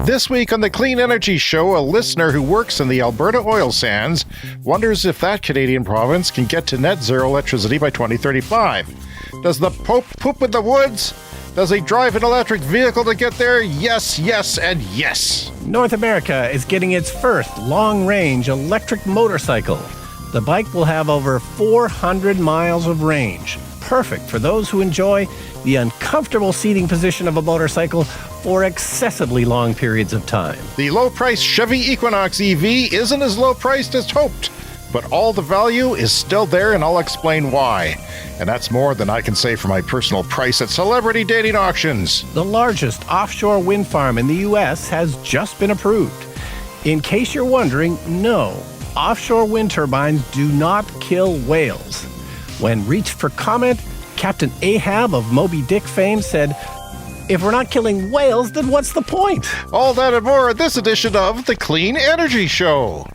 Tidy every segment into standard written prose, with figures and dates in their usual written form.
This week on the Clean Energy Show, a listener who works in the Alberta oil sands wonders if that Canadian province can get to net zero electricity by 2035. Does the Pope poop in the woods? Does he drive an electric vehicle to get there? Yes, yes, and yes. North America is getting its first long-range electric motorcycle. The bike will have over 400 miles of range, perfect for those who enjoy the uncomfortable seating position of a motorcycle for excessively long periods of time. The low-priced Chevy Equinox EV isn't as low-priced as hoped, but all the value is still there, and I'll explain why. And that's more than I can say for my personal price at celebrity dating auctions. The largest offshore wind farm in the U.S. has just been approved. In case you're wondering, no, offshore wind turbines do not kill whales. When reached for comment, Captain Ahab of Moby Dick fame said, "If we're not killing whales, then what's the point?" All that and more in this edition of the Clean Energy Show.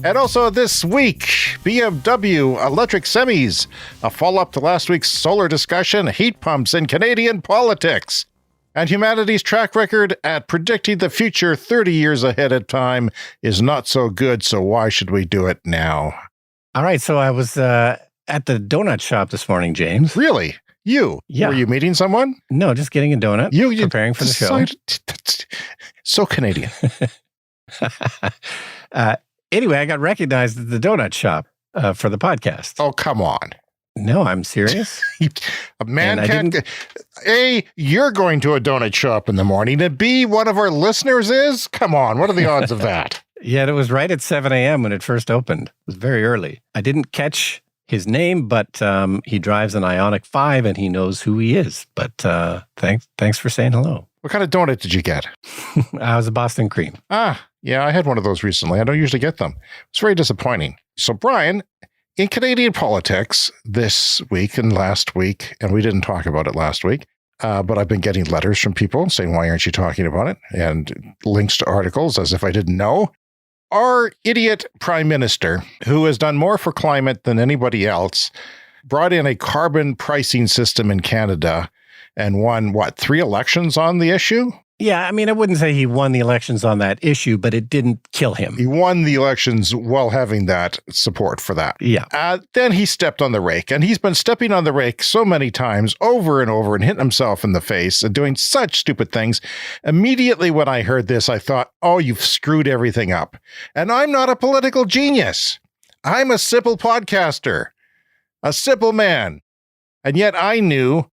And also this week, BMW electric semis, a follow-up to last week's solar discussion, heat pumps in Canadian politics, and humanity's track record at predicting the future 30 years ahead of time is not so good, so why should we do it now? All right, so I was at the donut shop this morning, James. Really? You? Yeah. Were you meeting someone? No, just getting a donut, preparing for the show. So Canadian. Anyway, I got recognized at the donut shop for the podcast. Oh, come on. No, I'm serious. A man can't... A, you're going to a donut shop in the morning, and B, one of our listeners is? Come on, what are the odds of that? Yeah, it was right at 7 a.m. when it first opened. It was very early. I didn't catch his name, but he drives an Ioniq 5 and he knows who he is. But thanks for saying hello. What kind of donut did you get? I was a Boston cream. Yeah, I had one of those recently. I don't usually get them. It's very disappointing. So, Brian, in Canadian politics this week and last week, and we didn't talk about it last week, but I've been getting letters from people saying, why aren't you talking about it? And links to articles as if I didn't know. Our idiot prime minister, who has done more for climate than anybody else, brought in a carbon pricing system in Canada and won, 3 elections on the issue? Yeah, I mean, I wouldn't say he won the elections on that issue, but it didn't kill him. He won the elections while having that support for that. Yeah. Then he stepped on the rake, and he's been stepping on the rake so many times over and over and hitting himself in the face and doing such stupid things. Immediately when I heard this, I thought, oh, you've screwed everything up. And I'm not a political genius. I'm a simple podcaster, a simple man. And yet I knew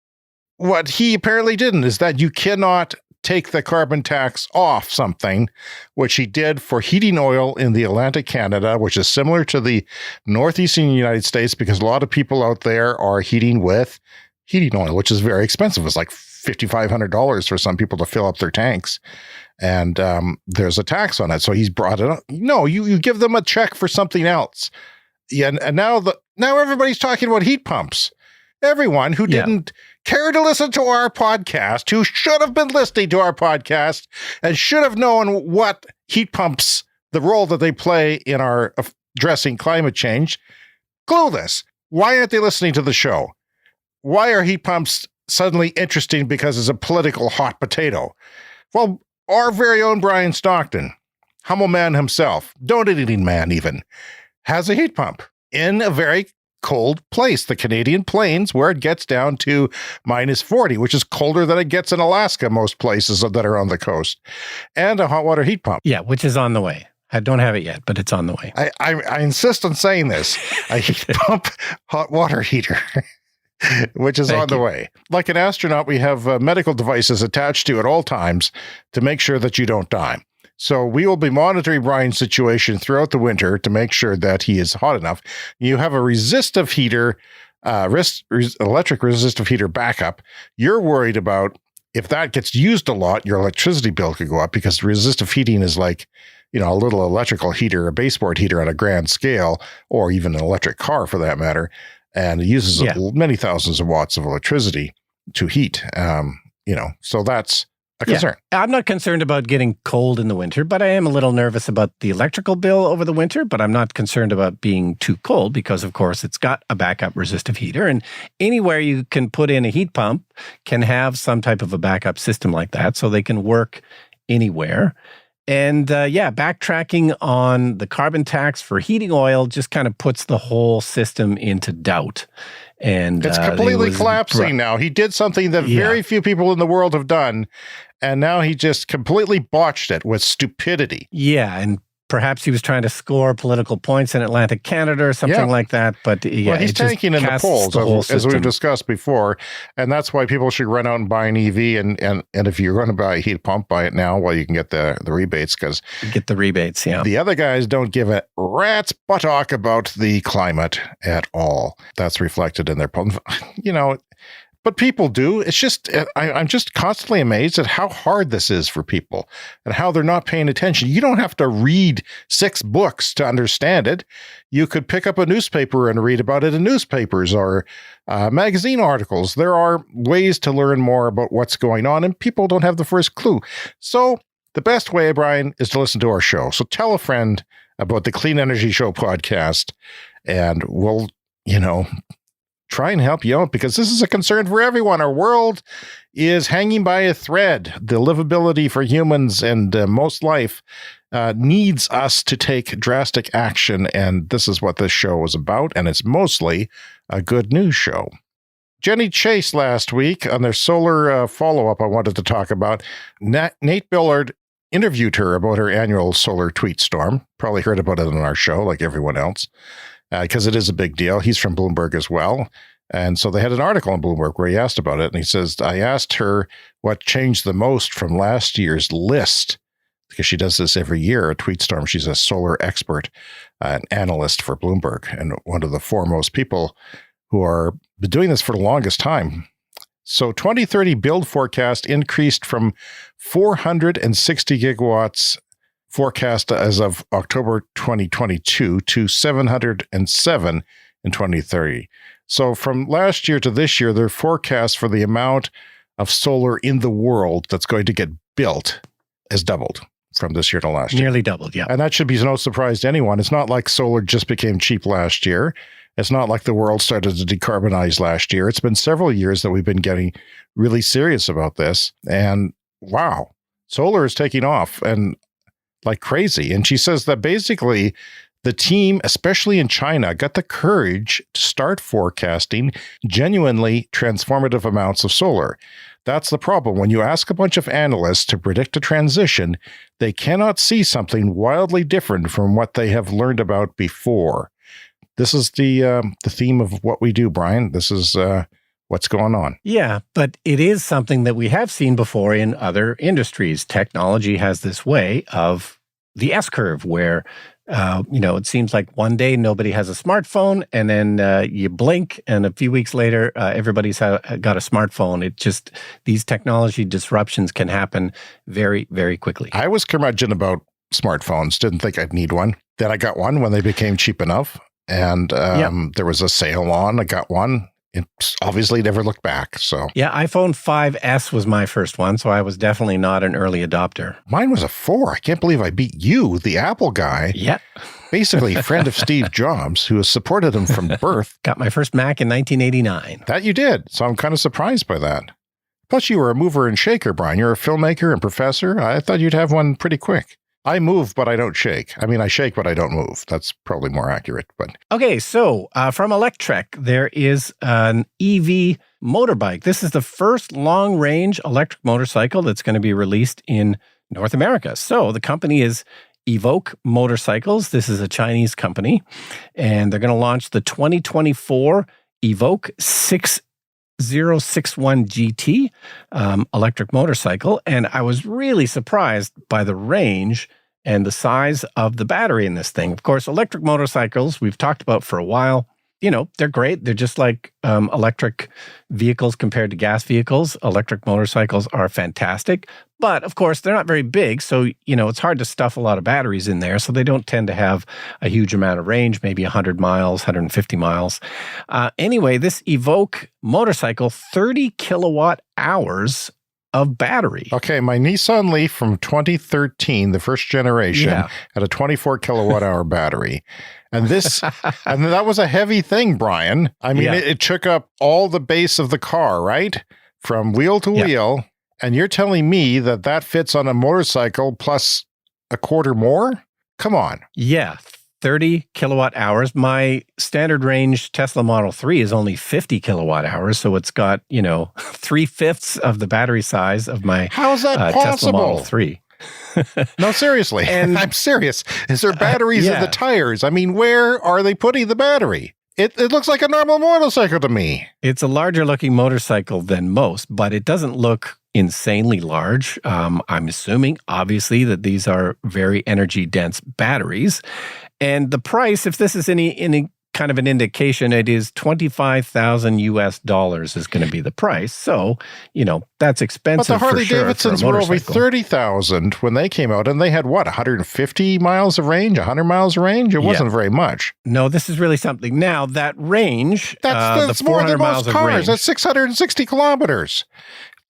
what he apparently didn't, is that you cannot take the carbon tax off something, which he did for heating oil in the Atlantic Canada, which is similar to the northeastern United States, because a lot of people out there are heating with heating oil, which is very expensive. It's like $5,500 for some people to fill up their tanks. And there's a tax on it. So he's brought it up. No, you give them a check for something else. Yeah, and now everybody's talking about heat pumps. Everyone who didn't care to listen to our podcast, who should have been listening to our podcast and should have known what heat pumps, the role that they play in our addressing climate change, clueless. Why aren't they listening to the show? Why are heat pumps suddenly interesting because it's a political hot potato? Well, our very own Brian Stockton, humble man himself, donut-eating man even, has a heat pump in a very cold place, the Canadian Plains, where it gets down to minus 40, which is colder than it gets in Alaska, most places that are on the coast, and a hot water heat pump. Yeah, which is on the way. I don't have it yet, but it's on the way. I insist on saying this. A heat pump hot water heater, which is on the way. Like an astronaut, we have medical devices attached to at all times to make sure that you don't die. So we will be monitoring Brian's situation throughout the winter to make sure that he is hot enough. You have a resistive heater, electric resistive heater backup. You're worried about if that gets used a lot, your electricity bill could go up, because resistive heating is like, a little electrical heater, a baseboard heater on a grand scale, or even an electric car for that matter. And it uses many thousands of watts of electricity to heat, so that's a concern. I'm not concerned about getting cold in the winter, but I am a little nervous about the electrical bill over the winter, but I'm not concerned about being too cold because, of course, it's got a backup resistive heater. And anywhere you can put in a heat pump can have some type of a backup system like that, so they can work anywhere. And backtracking on the carbon tax for heating oil just kind of puts the whole system into doubt. And it's completely collapsing now. He did something that very few people in the world have done, and now he just completely botched it with stupidity. Yeah, and perhaps he was trying to score political points in Atlantic Canada or something like that. But he's tanking in the polls, as we've discussed before, and that's why people should run out and buy an EV. And if you're going to buy a heat pump, buy it now while you can get the rebates, because get the rebates. Yeah, the other guys don't give a rat's buttock about the climate at all. That's reflected in their polls. But people do. It's just, I'm just constantly amazed at how hard this is for people and how they're not paying attention. You don't have to read 6 books to understand it. You could pick up a newspaper and read about it in newspapers or magazine articles. There are ways to learn more about what's going on, and people don't have the first clue. So the best way, Brian, is to listen to our show. So tell a friend about the Clean Energy Show podcast, and we'll, try and help you out, because this is a concern for everyone. Our world is hanging by a thread. The livability for humans and most life needs us to take drastic action, and this is what this show is about, and it's mostly a good news show. Jenny Chase last week on their solar follow-up I wanted to talk about. Nate Billard interviewed her about her annual solar tweet storm. Probably heard about it on our show like everyone else, because it is a big deal. He's from Bloomberg as well. And so they had an article on Bloomberg where he asked about it. And he says, I asked her what changed the most from last year's list, because she does this every year, a tweet storm. She's a solar expert, an analyst for Bloomberg, and one of the foremost people who are doing this for the longest time. So 2030 build forecast increased from 460 gigawatts forecast as of October 2022 to 707 in 2030. So from last year to this year, their forecast for the amount of solar in the world that's going to get built has doubled from this year to last year. Nearly doubled, yeah. And that should be no surprise to anyone. It's not like solar just became cheap last year. It's not like the world started to decarbonize last year. It's been several years that we've been getting really serious about this. And wow, solar is taking off and like crazy. And she says that basically the team, especially in China, got the courage to start forecasting genuinely transformative amounts of solar. That's the problem. When you ask a bunch of analysts to predict a transition, they cannot see something wildly different from what they have learned about before. This is the theme of what we do, Brian. This is what's going on. Yeah, but it is something that we have seen before in other industries. Technology has this way of the S-curve where it seems like one day nobody has a smartphone, and then you blink, and a few weeks later, everybody's got a smartphone. It just, these technology disruptions can happen very, very quickly. I was curmudgeon about smartphones, didn't think I'd need one. Then I got one when they became cheap enough, and there was a sale on. I got one. It obviously never looked back. So yeah, iPhone 5S was my first one, so I was definitely not an early adopter. Mine was a 4. I can't believe I beat you, the Apple guy. Yeah. Basically a friend of Steve Jobs, who has supported him from birth. Got my first Mac in 1989. That you did. So I'm kind of surprised by that. Plus you were a mover and shaker, Brian. You're a filmmaker and professor. I thought you'd have one pretty quick. I move, but I don't shake. I mean, I shake, but I don't move. That's probably more accurate. But okay, so from Electric, there is an EV motorbike. This is the first long-range electric motorcycle that's going to be released in North America. So the company is Evoque Motorcycles. This is a Chinese company, and they're going to launch the 2024 Evoque 6061 GT electric motorcycle. And I was really surprised by the range and the size of the battery in this thing. Of course, electric motorcycles, we've talked about for a while. They're great. They're just like electric vehicles compared to gas vehicles. Electric motorcycles are fantastic. But, of course, they're not very big. So, it's hard to stuff a lot of batteries in there. So they don't tend to have a huge amount of range, maybe 100 miles, 150 miles. Anyway, this Evoque motorcycle, 30 kilowatt hours of battery. Okay, my Nissan Leaf from 2013, the first generation, had a 24 kilowatt hour battery. And and that was a heavy thing, Brian. I mean, it took up all the base of the car, right? From wheel to wheel. And you're telling me that fits on a motorcycle plus a quarter more? Come on. Yeah, 30 kilowatt hours. My standard range Tesla Model 3 is only 50 kilowatt hours, so it's got, 3/5 of the battery size of my How's that possible? Tesla Model 3. No, seriously. And I'm serious. Is there batteries in the tires? I mean, where are they putting the battery? It looks like a normal motorcycle to me. It's a larger looking motorcycle than most, but it doesn't look insanely large. I'm assuming, obviously, that these are very energy dense batteries. And the price, if this is any kind of an indication, it is $25,000 is going to be the price. So, that's expensive. But the Harley for sure Davidsons were over 30,000 when they came out, and they had 150 miles of range, 100 miles of range. It wasn't very much. No, this is really something. Now that range, that's the more than 400 most miles of cars. range, That's 660 kilometers.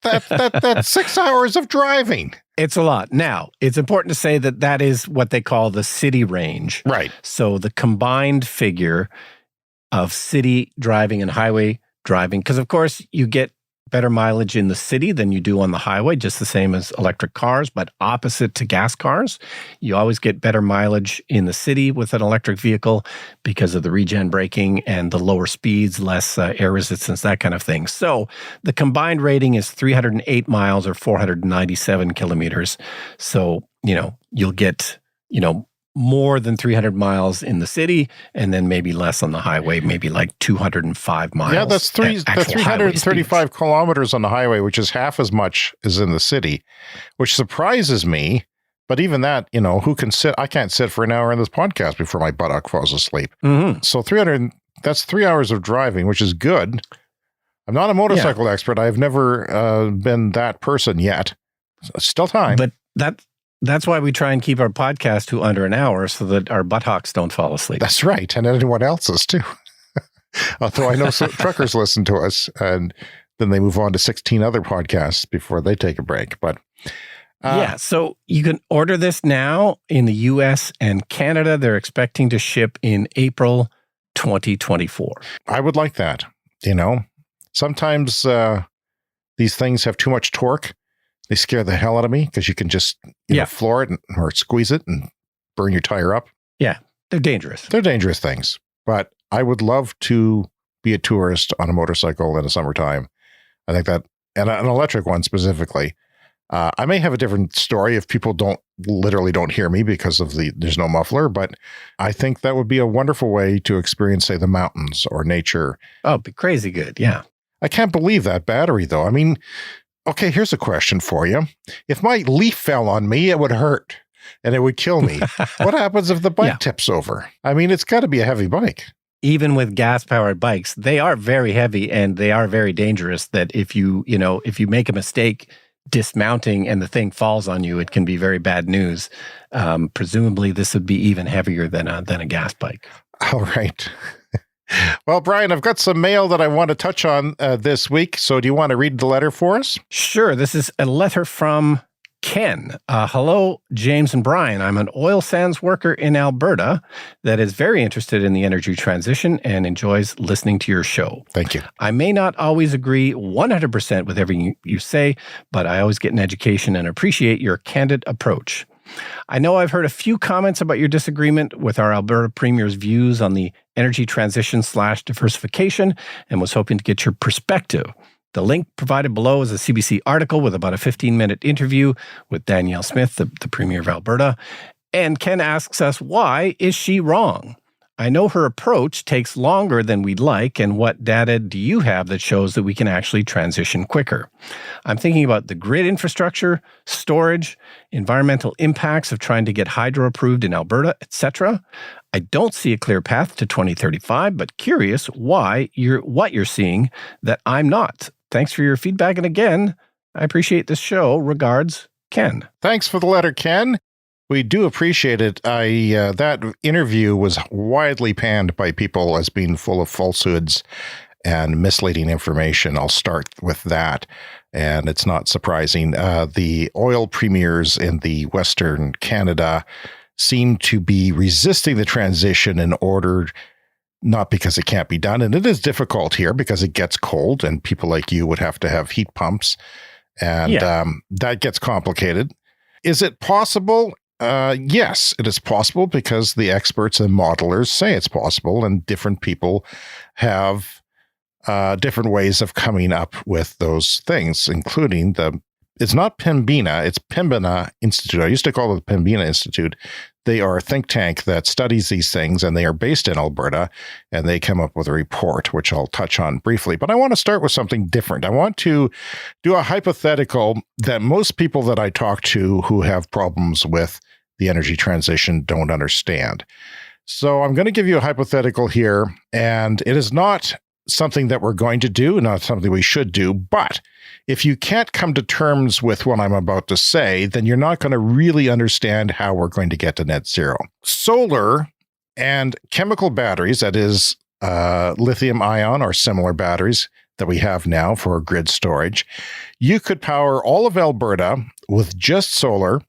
That's 6 hours of driving. It's a lot. Now, it's important to say that is what they call the city range. Right. So the combined figure of city driving and highway driving, because of course you get better mileage in the city than you do on the highway, just the same as electric cars, but opposite to gas cars. You always get better mileage in the city with an electric vehicle because of the regen braking and the lower speeds, less air resistance, that kind of thing. So the combined rating is 308 miles or 497 kilometers. So, you'll get, more than 300 miles in the city, and then maybe less on the highway, maybe like 205 miles. Yeah, that's 335 kilometers on the highway, which is half as much as in the city, which surprises me. But even that, who can sit? I can't sit for an hour on this podcast before my buttock falls asleep. Mm-hmm. So that's 3 hours of driving, which is good. I'm not a motorcycle expert. I've never been that person yet. Still time. But that's why we try and keep our podcast to under an hour so that our buttocks don't fall asleep. That's right. And anyone else's too. Although I know some truckers listen to us and then they move on to 16 other podcasts before they take a break. But so you can order this now in the US and Canada. They're expecting to ship in April 2024. I would like that. Sometimes these things have too much torque. They scare the hell out of me because you can just floor it or squeeze it and burn your tire up. Yeah, they're dangerous. They're dangerous things. But I would love to be a tourist on a motorcycle in the summertime. I think that, and an electric one specifically. I may have a different story if people don't hear me because of there's no muffler, but I think that would be a wonderful way to experience, say, the mountains or nature. Oh, it'd be crazy good. Yeah. I can't believe that battery though. I mean, okay, here's a question for you. If my leaf fell on me, it would hurt and it would kill me. What happens if the bike tips over? I mean, it's got to be a heavy bike. Even with gas-powered bikes, they are very heavy and they are very dangerous that if you make a mistake dismounting and the thing falls on you, it can be very bad news. Presumably, this would be even heavier than a gas bike. All right. Well, Brian, I've got some mail that I want to touch on this week. So do you want to read the letter for us? Sure. This is a letter from Ken. Hello, James and Brian. I'm an oil sands worker in Alberta that is very interested in the energy transition and enjoys listening to your show. Thank you. I may not always agree 100% with everything you say, but I always get an education and appreciate your candid approach. I know I've heard a few comments about your disagreement with our Alberta Premier's views on the energy transition/diversification and was hoping to get your perspective. The link provided below is a CBC article with about a 15-minute interview with Danielle Smith, the Premier of Alberta. And Ken asks us, why is she wrong? I know her approach takes longer than we'd like, and what data do you have that shows that we can actually transition quicker? I'm thinking about the grid infrastructure, storage, environmental impacts of trying to get hydro approved in Alberta, etc. I don't see a clear path to 2035, but curious what you're seeing that I'm not. Thanks for your feedback, and again, I appreciate this show. Regards, Ken. Thanks for the letter, Ken. We do appreciate it. That interview was widely panned by people as being full of falsehoods and misleading information. I'll start with that. And it's not surprising. The oil premiers in the Western Canada seem to be resisting the transition in order, not because it can't be done. And it is difficult here because it gets cold and people like you would have to have heat pumps. And that gets complicated. Is it possible? Yes, it is possible because the experts and modelers say it's possible, and different people have different ways of coming up with those things, including it's not Pembina, it's Pembina Institute. I used to call it the Pembina Institute. They are a think tank that studies these things, and they are based in Alberta, and they come up with a report, which I'll touch on briefly. But I want to start with something different. I want to do a hypothetical that most people that I talk to who have problems with the energy transition don't understand. So I'm going to give you a hypothetical here, and it is not something that we're going to do, not something we should do, but if you can't come to terms with what I'm about to say, then you're not going to really understand how we're going to get to net zero. Solar and chemical batteries, that is lithium ion or similar batteries that we have now for grid storage, you could power all of Alberta with just solar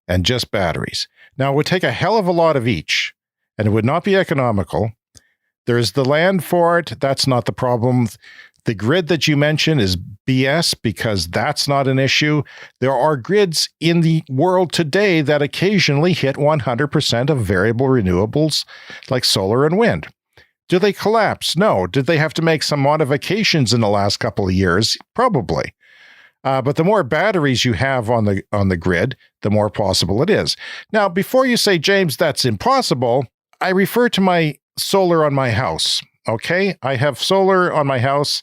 and just batteries. Now, it would take a hell of a lot of each, and it would not be economical. There's the land for it. That's not the problem. The grid that you mentioned is BS because that's not an issue. There are grids in the world today that occasionally hit 100% of variable renewables like solar and wind. Do they collapse? No. Did they have to make some modifications in the last couple of years? Probably. But the more batteries you have on the grid, the more possible it is. Now, before you say, James, that's impossible, I refer to my solar on my house. Okay, I have solar on my house.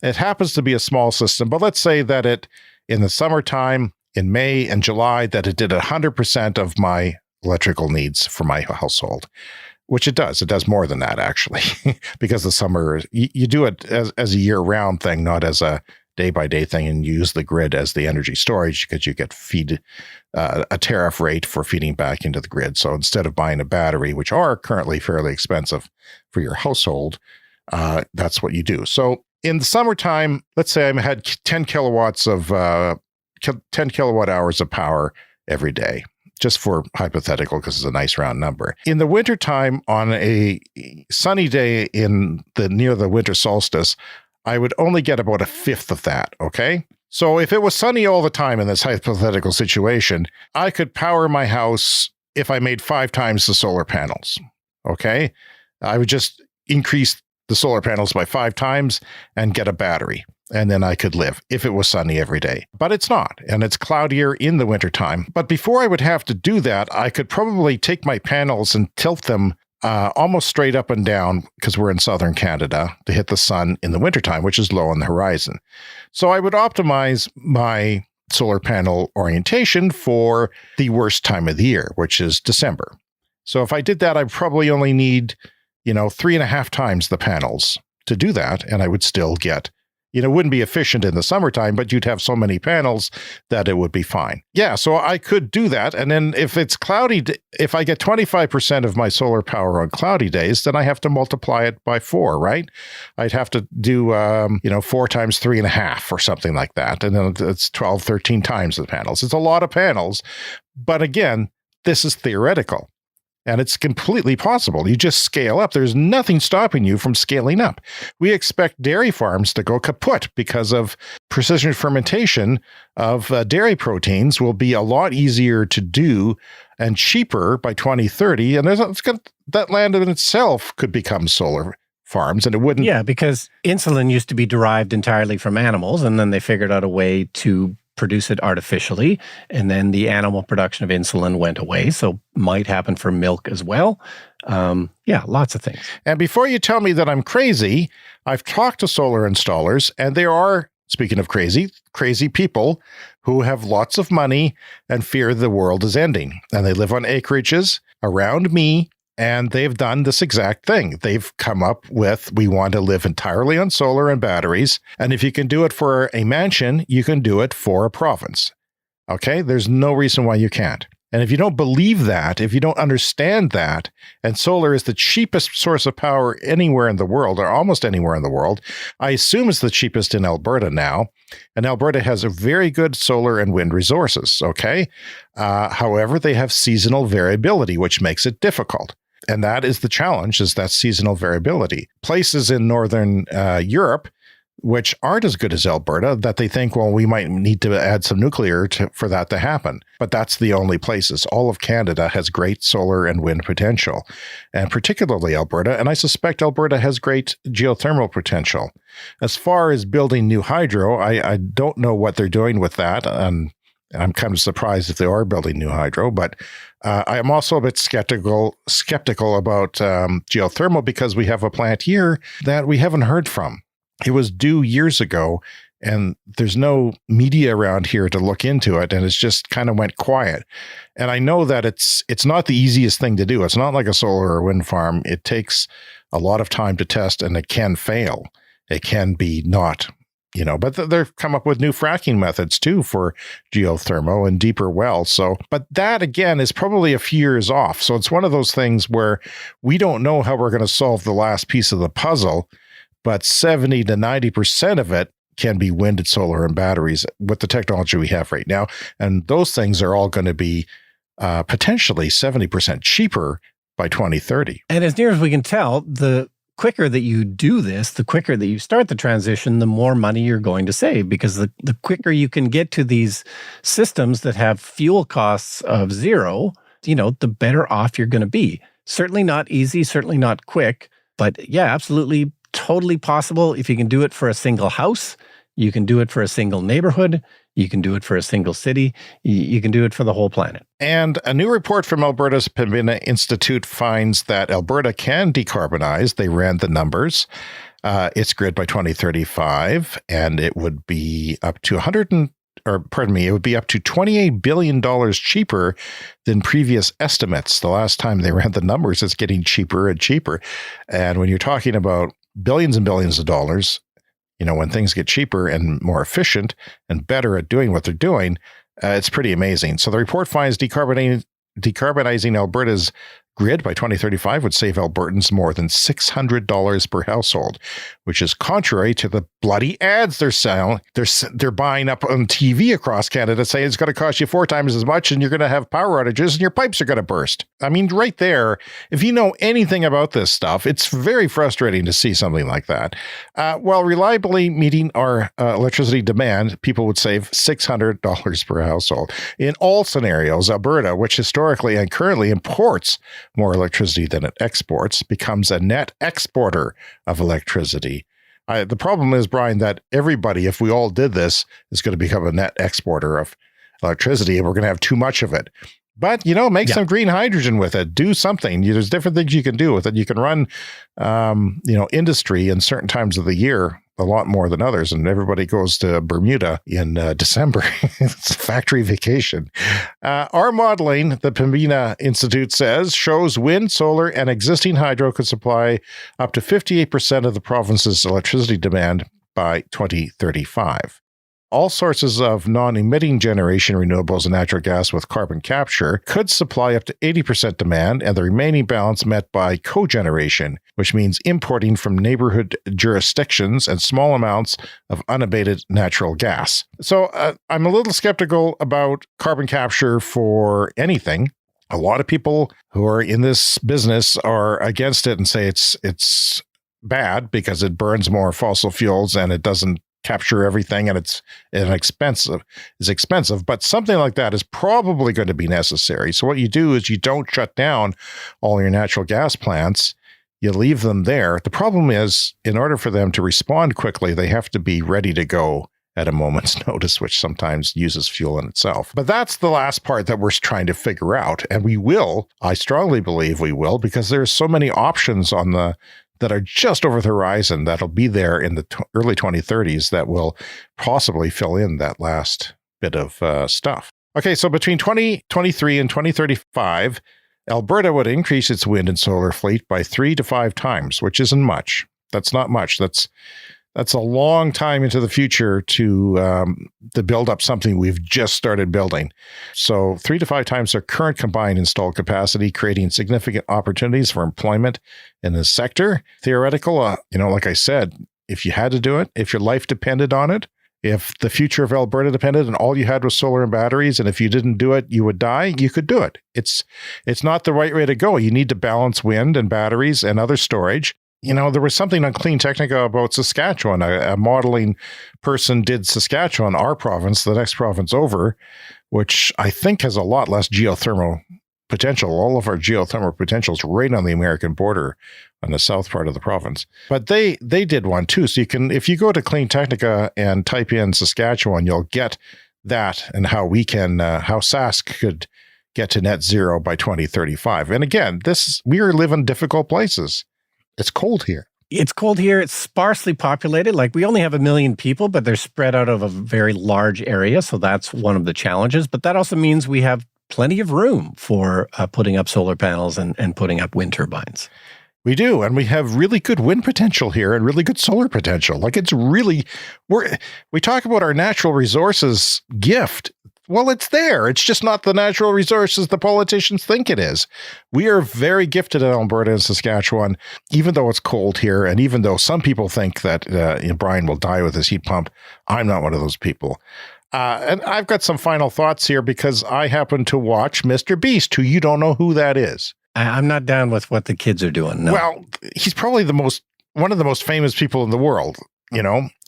It happens to be a small system, but let's say that it, in the summertime, in May and July, that it did 100% of my electrical needs for my household, which it does. It does more than that, actually, because the summer, you do it as a year-round thing, not as a day-by-day thing, and use the grid as the energy storage because you get a tariff rate for feeding back into the grid. So instead of buying a battery, which are currently fairly expensive for your household, that's what you do. So in the summertime, let's say I had 10 kilowatt hours of power every day, just for hypothetical, because it's a nice round number. In the wintertime, on a sunny day near the winter solstice, I would only get about a fifth of that, okay? So if it was sunny all the time in this hypothetical situation, I could power my house if I made 5 times the solar panels, okay? I would just increase the solar panels by 5 times and get a battery, and then I could live if it was sunny every day. But it's not, and it's cloudier in the wintertime. But before I would have to do that, I could probably take my panels and tilt them almost straight up and down, because we're in southern Canada, to hit the sun in the wintertime, which is low on the horizon. So I would optimize my solar panel orientation for the worst time of the year, which is December. So if I did that, I'd probably only need, 3.5 times the panels to do that, and I would still get, it wouldn't be efficient in the summertime, but you'd have so many panels that it would be fine. Yeah, so I could do that. And then if it's cloudy, if I get 25% of my solar power on cloudy days, then I have to multiply it by 4, right? I'd have to do, 4 times 3.5 or something like that. And then it's 12, 13 times the panels. It's a lot of panels. But again, this is theoretical. And it's completely possible. You just scale up. There's nothing stopping you from scaling up. We expect dairy farms to go kaput because of precision fermentation of dairy proteins will be a lot easier to do and cheaper by 2030. And that land in itself could become solar farms, and it wouldn't. Yeah, because insulin used to be derived entirely from animals, and then they figured out a way to produce it artificially, and then the animal production of insulin went away. So might happen for milk as well. Lots of things. And before you tell me that I'm crazy, I've talked to solar installers, and there are, speaking of crazy people who have lots of money and fear the world is ending. And they live on acreages around me, and they've done this exact thing. They've come up with, we want to live entirely on solar and batteries. And if you can do it for a mansion, you can do it for a province. Okay? There's no reason why you can't. And if you don't believe that, if you don't understand that, and solar is the cheapest source of power anywhere in the world, or almost anywhere in the world, I assume it's the cheapest in Alberta now. And Alberta has a very good solar and wind resources, okay? However, they have seasonal variability, which makes it difficult. And that is the challenge, is that seasonal variability. Places in Northern Europe, which aren't as good as Alberta, that they think, well, we might need to add some nuclear for that to happen. But that's the only places. All of Canada has great solar and wind potential, and particularly Alberta. And I suspect Alberta has great geothermal potential. As far as building new hydro, I don't know what they're doing with that. And I'm kind of surprised if they are building new hydro, but I am also a bit skeptical about geothermal, because we have a plant here that we haven't heard from. It was due years ago, and there's no media around here to look into it, and it's just kind of went quiet. And I know that it's not the easiest thing to do. It's not like a solar or wind farm. It takes a lot of time to test, and it can fail. It can be not, but they've come up with new fracking methods too for geothermal and deeper wells. So, but that again is probably a few years off. So it's one of those things where we don't know how we're going to solve the last piece of the puzzle, but 70 to 90% of it can be wind and solar and batteries with the technology we have right now. And those things are all going to be potentially 70% cheaper by 2030. And as near as we can tell, the quicker that you do this, the quicker that you start the transition, the more money you're going to save, because the quicker you can get to these systems that have fuel costs of zero, the better off you're going to be. Certainly not easy, certainly not quick, but yeah, absolutely totally possible. If you can do it for a single house, you can do it for a single neighborhood, you can do it for a single city, you can do it for the whole planet. And a new report from Alberta's Pembina Institute finds that Alberta can decarbonize. They ran the numbers. Its grid by 2035, and it would be up to it would be up to $28 billion cheaper than previous estimates. The last time they ran the numbers, it's getting cheaper and cheaper. And when you're talking about billions and billions of dollars, when things get cheaper and more efficient and better at doing what they're doing, it's pretty amazing. So the report finds decarbonizing Alberta's grid by 2035 would save Albertans more than $600 per household, which is contrary to the bloody ads they're selling. They're buying up on TV across Canada saying it's going to cost you 4 times as much, and you're going to have power outages and your pipes are going to burst. I mean, right there, if you know anything about this stuff, it's very frustrating to see something like that. While reliably meeting our electricity demand, people would save $600 per household. In all scenarios, Alberta, which historically and currently imports more electricity than it exports, becomes a net exporter of electricity. The problem is, Brian, that everybody, if we all did this, is going to become a net exporter of electricity, and we're going to have too much of it. But, make some green hydrogen with it. Do something. There's different things you can do with it. You can run, industry in certain times of the year a lot more than others. And everybody goes to Bermuda in December. It's a factory vacation. Our modeling, the Pembina Institute says, shows wind, solar, and existing hydro could supply up to 58% of the province's electricity demand by 2035. All sources of non-emitting generation renewables and natural gas with carbon capture could supply up to 80% demand, and the remaining balance met by cogeneration, which means importing from neighborhood jurisdictions and small amounts of unabated natural gas. So I'm a little skeptical about carbon capture for anything. A lot of people who are in this business are against it and say it's bad because it burns more fossil fuels and it doesn't capture everything, and it's expensive, but something like that is probably going to be necessary. So what you do is you don't shut down all your natural gas plants, you leave them there. The problem is, in order for them to respond quickly, they have to be ready to go at a moment's notice, which sometimes uses fuel in itself. But that's the last part that we're trying to figure out, and we will. I strongly believe we will, because there's so many options that are just over the horizon that'll be there in the early 2030s that will possibly fill in that last bit of stuff. Okay, so between 2023 and 2035, Alberta would increase its wind and solar fleet by 3 to 5 times, which isn't much. That's not much. That's That's a long time into the future to build up something we've just started building. So 3 to 5 times their current combined installed capacity, creating significant opportunities for employment in the sector. Theoretical, like I said, if you had to do it, if your life depended on it, if the future of Alberta depended and all you had was solar and batteries, and if you didn't do it, you would die, you could do it. It's not the right way to go. You need to balance wind and batteries and other storage. There was something on Clean Technica about Saskatchewan. A modeling person did Saskatchewan, our province, the next province over, which I think has a lot less geothermal potential. All of our geothermal potential is right on the American border on the south part of the province. But they did one too. So if you go to Clean Technica and type in Saskatchewan, you'll get that and how how Sask could get to net zero by 2035. And again, we are living difficult places. It's cold here. It's cold here. It's sparsely populated. Like, we only have 1 million people, but they're spread out of a very large area. So that's one of the challenges. But that also means we have plenty of room for putting up solar panels and putting up wind turbines. We do. And we have really good wind potential here and really good solar potential. Like, it's really, we talk about our natural resources gift. Well, it's there. It's just not the natural resources the politicians think it is. We are very gifted in Alberta and Saskatchewan, even though it's cold here. And even though some people think that Brian will die with his heat pump, I'm not one of those people. And I've got some final thoughts here because I happen to watch Mr. Beast, who you don't know who that is. I'm not down with what the kids are doing. No. Well, he's probably one of the most famous people in the world.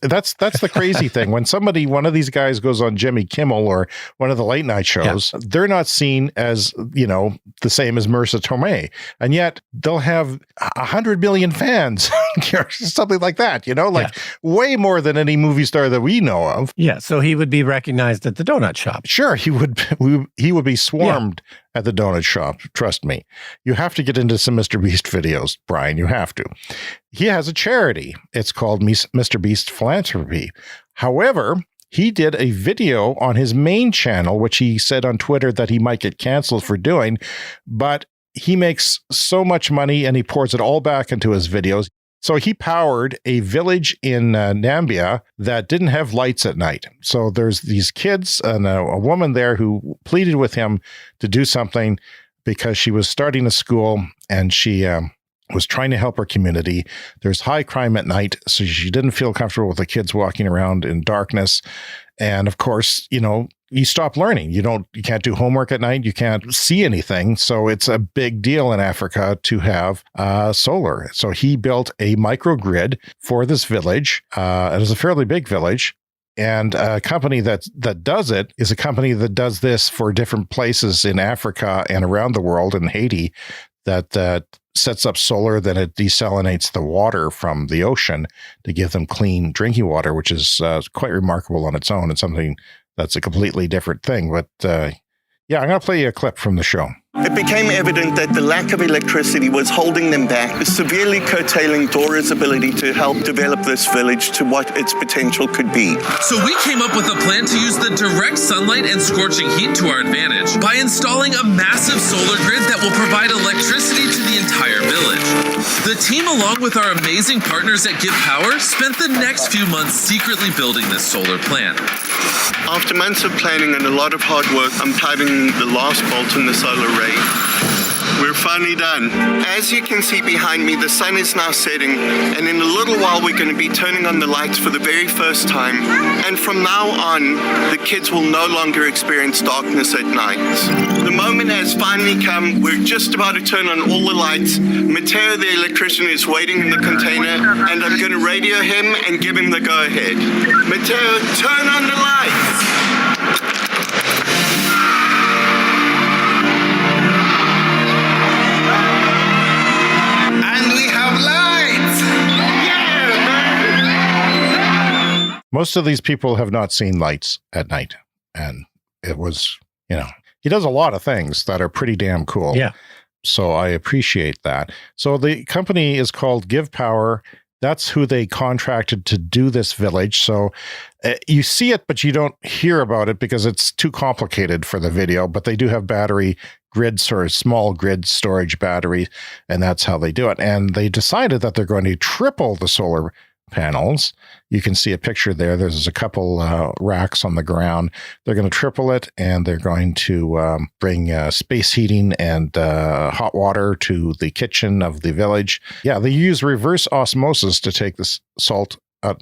That's the crazy thing. When one of these guys goes on Jimmy Kimmel or one of the late night shows, they're not seen as, the same as Marissa Tomei. And yet they'll have 100 million fans, something like that, way more than any movie star that we know of. Yeah. So he would be recognized at the donut shop. Sure. He would be swarmed at the donut shop. Trust me. You have to get into some Mr. Beast videos, Brian. You have to. He has a charity. It's called Mr. Beast Philanthropy. However, he did a video on his main channel, which he said on Twitter that he might get canceled for doing, but he makes so much money and he pours it all back into his videos. So he powered a village in Nambia that didn't have lights at night. So there's these kids and a woman there who pleaded with him to do something because she was starting a school and she was trying to help her community. There's high crime at night, so she didn't feel comfortable with the kids walking around in darkness. And of course, you stop learning. You can't do homework at night. You can't see anything. So it's a big deal in Africa to have solar. So he built a microgrid for this village. It is a fairly big village. And a company that does it is a company that does this for different places in Africa and around the world, in Haiti, that sets up solar, then it desalinates the water from the ocean to give them clean drinking water, which is quite remarkable on its own. It's something that's a completely different thing. But I'm going to play you a clip from the show. It became evident that the lack of electricity was holding them back, severely curtailing Dora's ability to help develop this village to what its potential could be. So we came up with a plan to use the direct sunlight and scorching heat to our advantage by installing a massive solar grid that will provide electricity to the entire village. The team, along with our amazing partners at Give Power, spent the next few months secretly building this solar plant. After months of planning and a lot of hard work, I'm tightening the last bolt in the solar array. We're finally done. As you can see behind me, the sun is now setting, and in a little while we're going to be turning on the lights for the very first time. And from now on, the kids will no longer experience darkness at night. The moment has finally come. We're just about to turn on all the lights. Mateo, the electrician, is waiting in the container, and I'm going to radio him and give him the go-ahead. Mateo, turn on the lights! Most of these people have not seen lights at night. And it was, he does a lot of things that are pretty damn cool. Yeah. So I appreciate that. So the company is called Give Power. That's who they contracted to do this village. So you see it, but you don't hear about it because it's too complicated for the video. But they do have battery grids or small grid storage batteries, and that's how they do it. And they decided that they're going to triple the solar panels. You can see a picture there. There's a couple racks on the ground. They're going to triple it, and they're going to bring space heating and hot water to the kitchen of the village. Yeah, they use reverse osmosis to take the salt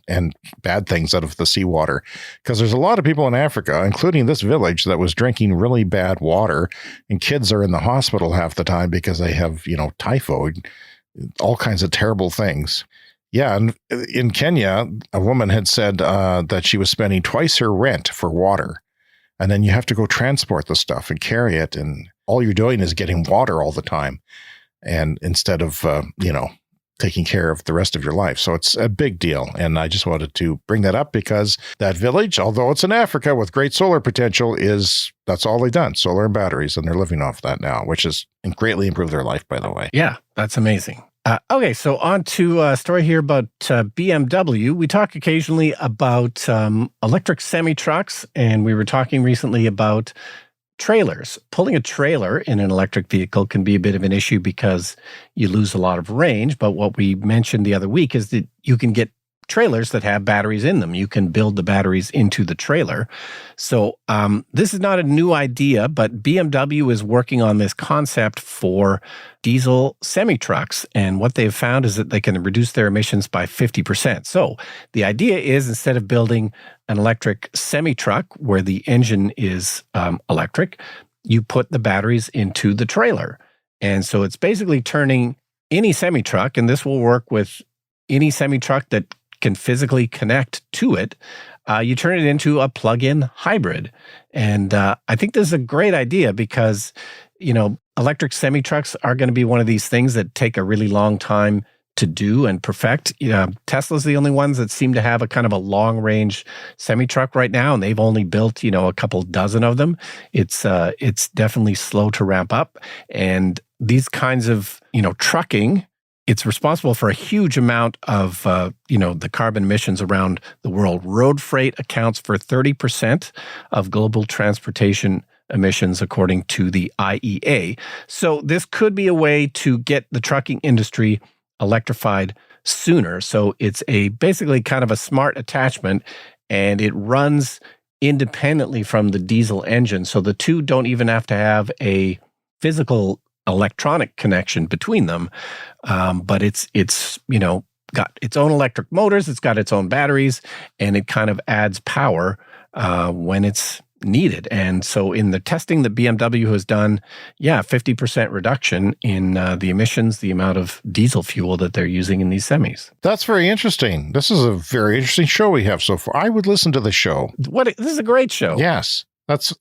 and bad things out of the seawater, because there's a lot of people in Africa, including this village, that was drinking really bad water, and kids are in the hospital half the time because they have, typhoid, all kinds of terrible things. Yeah, and in Kenya, a woman had said that she was spending twice her rent for water, and then you have to go transport the stuff and carry it, and all you're doing is getting water all the time, and instead of taking care of the rest of your life. So it's a big deal. And I just wanted to bring that up because that village, although it's in Africa with great solar potential, that's all they've done, solar and batteries. And they're living off that now, which has greatly improved their life, by the way. Yeah, that's amazing. Okay, so on to a story here about BMW. We talk occasionally about electric semi-trucks, and we were talking recently about trailers. Pulling a trailer in an electric vehicle can be a bit of an issue because you lose a lot of range. But what we mentioned the other week is that you can get trailers that have batteries in them. You can build the batteries into the trailer. So this is not a new idea, but BMW is working on this concept for diesel semi-trucks. And what they've found is that they can reduce their emissions by 50%. So the idea is, instead of building an electric semi-truck where the engine is electric, you put the batteries into the trailer. And so it's basically turning any semi-truck, and this will work with any semi-truck that can physically connect to it, you turn it into a plug-in hybrid. And I think this is a great idea because, electric semi-trucks are going to be one of these things that take a really long time to do and perfect. Tesla's the only ones that seem to have a kind of a long-range semi-truck right now, and they've only built, a couple dozen of them. It's definitely slow to ramp up. And these kinds of, trucking, it's responsible for a huge amount of, the carbon emissions around the world. Road freight accounts for 30% of global transportation emissions, according to the IEA. So this could be a way to get the trucking industry electrified sooner. So it's basically kind of a smart attachment, and it runs independently from the diesel engine. So the two don't even have to have a physical electronic connection between them, but it's got its own electric motors, it's got its own batteries, and it kind of adds power when it's needed. And so in the testing that BMW has done, 50% reduction in the emissions, the amount of diesel fuel that they're using in these semis. That's very interesting. This is a very interesting show we have so far. I would listen to the show. This is a great show. Yes, that's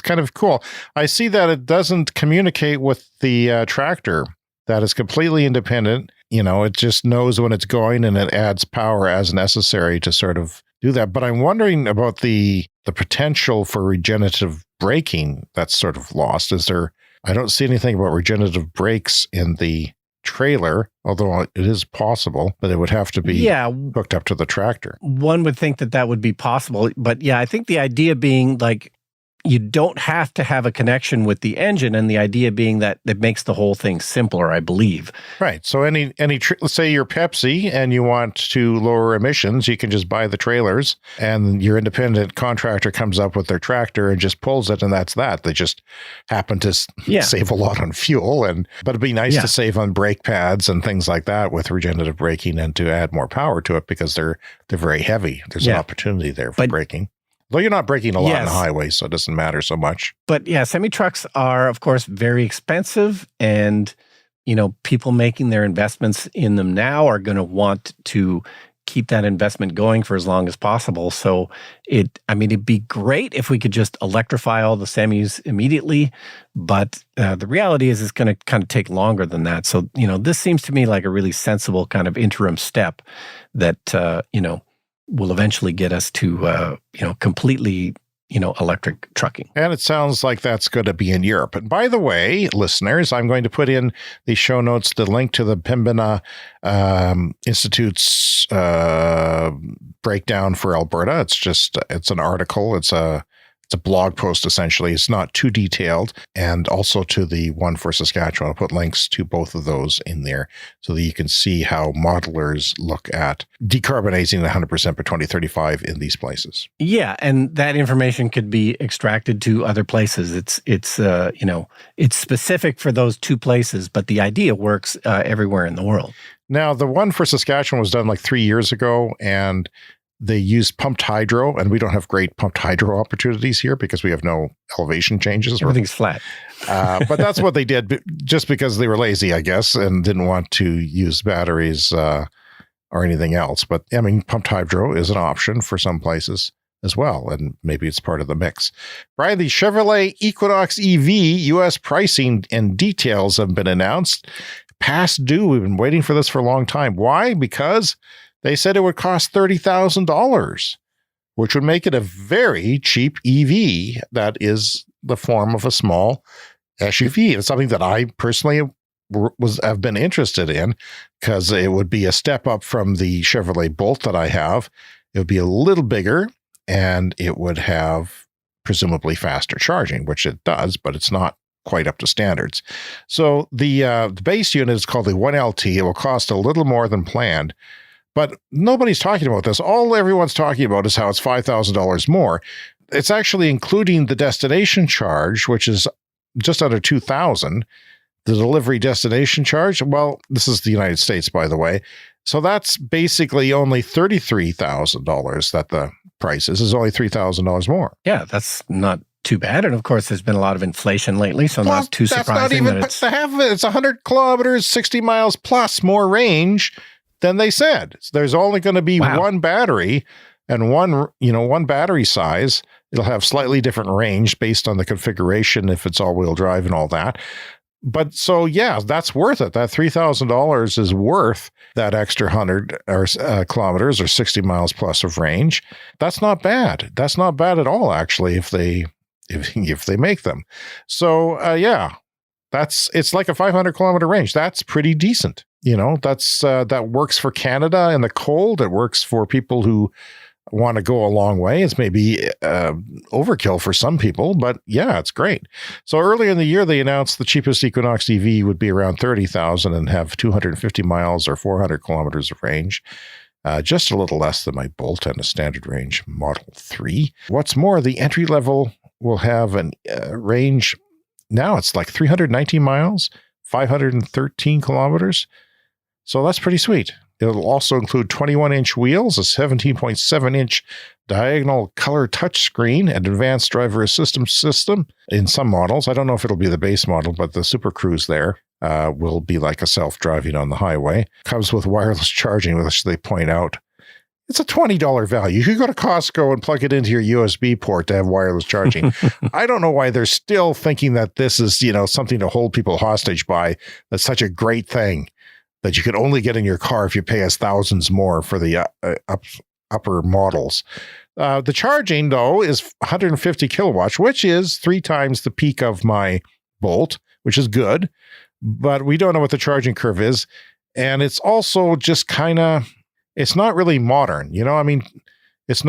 kind of cool. I see that it doesn't communicate with the tractor. That is completely independent. It just knows when it's going, and it adds power as necessary to sort of do that. But I'm wondering about the potential for regenerative braking that's sort of lost. I don't see anything about regenerative brakes in the trailer, although it is possible, but it would have to be hooked up to the tractor. One would think that would be possible. But I think the idea being you don't have to have a connection with the engine, and the idea being that it makes the whole thing simpler, I believe. Right. So let's say you're Pepsi and you want to lower emissions, you can just buy the trailers, and your independent contractor comes up with their tractor and just pulls it, and that's that. They just happen to save a lot on fuel, but it'd be nice to save on brake pads and things like that with regenerative braking, and to add more power to it because they're very heavy. There's an opportunity there for braking. Though you're not braking a lot on the highway, so it doesn't matter so much. But semi-trucks are, of course, very expensive. And, people making their investments in them now are going to want to keep that investment going for as long as possible. So it'd be great if we could just electrify all the semis immediately. But the reality is it's going to kind of take longer than that. So, this seems to me like a really sensible kind of interim step that, will eventually get us to, completely, electric trucking. And it sounds like that's going to be in Europe. And by the way, listeners, I'm going to put in the show notes the link to the Pembina Institute's breakdown for Alberta. It's an article. It's a It's a blog post, essentially. It's not too detailed. And also to the one for Saskatchewan. I'll put links to both of those in there so that you can see how modelers look at decarbonizing 100% by 2035 in these places. Yeah, and that information could be extracted to other places. It's specific for those two places, but the idea works everywhere in the world. Now, the one for Saskatchewan was done like 3 years ago, and they used pumped hydro, and we don't have great pumped hydro opportunities here because we have no elevation changes. Everything's flat. But that's what they did just because they were lazy, I guess, and didn't want to use batteries or anything else. But I mean, pumped hydro is an option for some places as well, and maybe it's part of the mix. Brian, the Chevrolet Equinox EV U.S. pricing and details have been announced. Past due. We've been waiting for this for a long time. Why? Because they said it would cost $30,000, which would make it a very cheap EV that is the form of a small SUV. It's something that I personally have been interested in because it would be a step up from the Chevrolet Bolt that I have. It would be a little bigger, and it would have presumably faster charging, which it does, but it's not quite up to standards. So the base unit is called the 1LT. It will cost a little more than planned. But nobody's talking about this. All everyone's talking about is how it's $5,000 more. It's actually including the destination charge, which is just under $2,000. The delivery destination charge, well, this is the United States, by the way. So that's basically only $33,000 that the price is only $3,000 more. Yeah, that's not too bad. And of course, there's been a lot of inflation lately, so not too surprising. That's not even it's 100 kilometers, 60 miles plus more range than they said. So there's only going to be one battery and one battery size. It'll have slightly different range based on the configuration, if it's all-wheel drive and all that. But so, yeah, that's worth it. That $3,000 is worth that extra 100 kilometers or 60 miles plus of range. That's not bad. That's not bad at all, actually, if they make them. So, it's like a 500 kilometer range. That's pretty decent. That works for Canada in the cold. It works for people who want to go a long way. It's maybe overkill for some people, but yeah, it's great. So earlier in the year, they announced the cheapest Equinox EV would be around $30,000 and have 250 miles or 400 kilometers of range. Just a little less than my Bolt and a standard range Model 3. What's more, the entry level will have a range. Now it's like 319 miles, 513 kilometers. So that's pretty sweet. It'll also include 21-inch wheels, a 17.7-inch diagonal color touchscreen, and advanced driver assistance system in some models. I don't know if it'll be the base model, but the Super Cruise there will be like a self-driving on the highway. Comes with wireless charging, which they point out. It's a $20 value. You could go to Costco and plug it into your USB port to have wireless charging. I don't know why they're still thinking that this is, something to hold people hostage by. That's such a great thing that you could only get in your car if you pay us thousands more for the upper models. The charging, though, is 150 kilowatts, which is 3 times the peak of my Bolt, which is good. But we don't know what the charging curve is. And it's also just it's not really modern. It's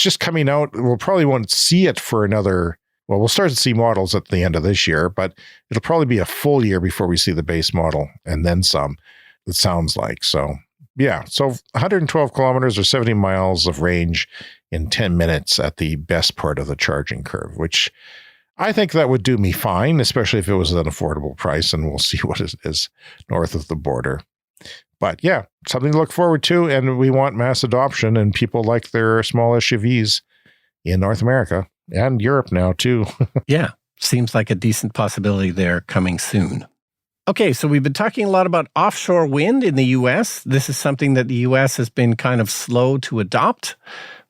just coming out. We'll probably won't see it for another. Well, we'll start to see models at the end of this year, but it'll probably be a full year before we see the base model and then some, it sounds like. So, yeah. So 112 kilometers or 70 miles of range in 10 minutes at the best part of the charging curve, which I think that would do me fine, especially if it was an affordable price, and we'll see what it is north of the border. But yeah, something to look forward to, and we want mass adoption, and people like their small SUVs in North America. And Europe now, too. Yeah, seems like a decent possibility there coming soon. Okay, so we've been talking a lot about offshore wind in the U.S. This is something that the U.S. has been kind of slow to adopt,